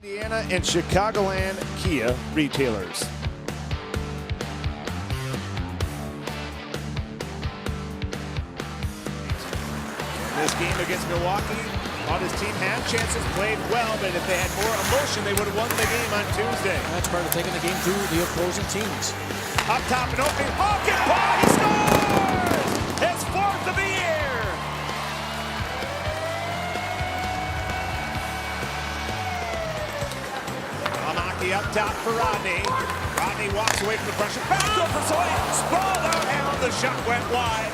Indiana and Chicagoland Kia retailers. In this game against Milwaukee, on his team had chances, played well, but if they had more emotion, they would have won the game on Tuesday. That's part of taking the game through the opposing teams. Up top and opening, pocket ball, he scores! His fourth of the year! Amaki up top for Rodney. Rodney walks away from the pressure, back over Soy, sprawled out, and the shot went wide.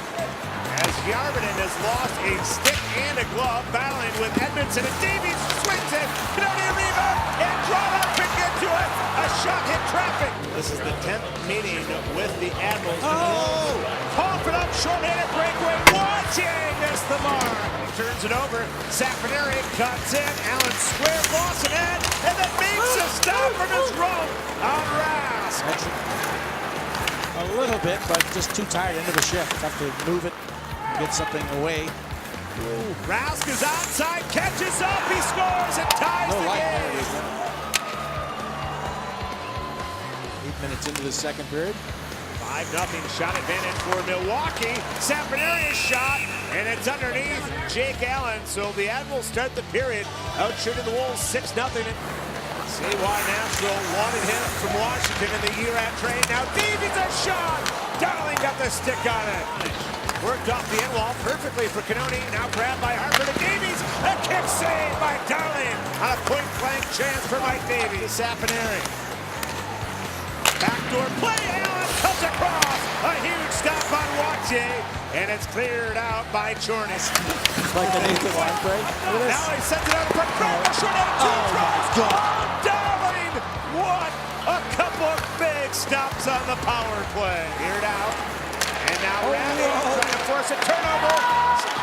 As Yarvinen has lost a stick and a glove, battling with Edmondson, and Davies swings it, Canadian rebound, and Drama can get to it. A shot hit traffic. This is the 10th meeting with the Admirals. Oh! Popping up, short-handed breakaway, watching, missed the mark. Turns it over, Safineri cuts in, Allen square, Lawson in, and then makes a stop from his rope on Rask. A little bit, but just too tired into the shift. Have to move it, get something away. Ooh. Rask is outside, catches up, he scores, and ties the game. 8 minutes into the second period. 5-0 shot advantage for Milwaukee. Safineri's shot, and it's underneath Jake Allen. So the Admirals start the period out shooting the Wolves 6-0. See why Nashville wanted him from Washington in the Erat trade. Now Davies a shot. Darling got the stick on it. Worked off the end wall perfectly for Canoni. Now grabbed by Harper to Davies. A kick save by Darling on a point-blank chance for Mike Davies. Safineri. Backdoor play. Allen comes across. A huge stop on Wache. And it's cleared out by Chorney. Like the Nathan line break. Now he sends it out in front. Short out of two. Oh my God. Darling! What a couple of big stops on the power play. Cleared out. And now Randy trying to force a turnover.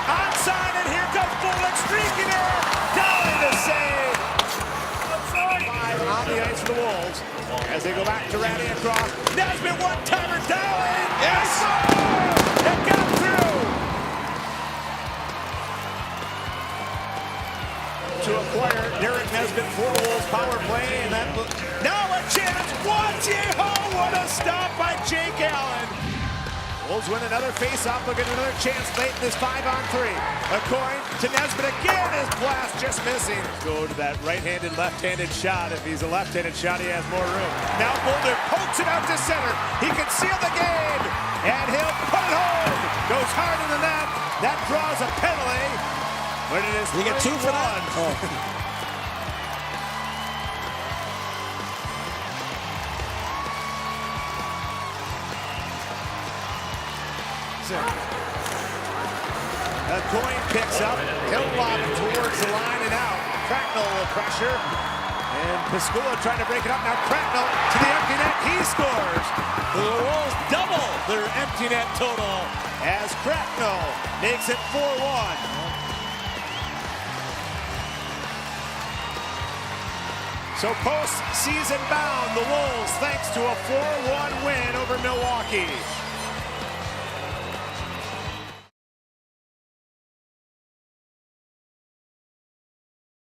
Onside, and here comes Bullock streaking in. Darling to save. 5 on the ice for the Wolves. As they go back to Randy across. Nesbitt one-timer. Darling! Yes! It got through! To acquire Derek Nesbitt for the Wolves power play, and that now a chance. Oh, what a stop by Jake Allen! Wolves win another face-off. Look at another chance late in this 5-on-3. A coin to Nesbitt again. His blast just missing. Go to that right-handed, left-handed shot. If he's a left-handed shot, he has more room. Now Boulder pokes it out to center. He can seal the game, and he'll put it home. Goes hard in the net. That draws a penalty. But it is 3-1. You get 2 for that? Oh. A coin picks up. He'll lob it towards the line and out. Cracknell will pressure. And Piscula trying to break it up. Now Cracknell to the empty net. He scores. The Wolves double their empty net total as Cracknell makes it 4-1. So postseason bound, the Wolves, thanks to a 4-1 win over Milwaukee.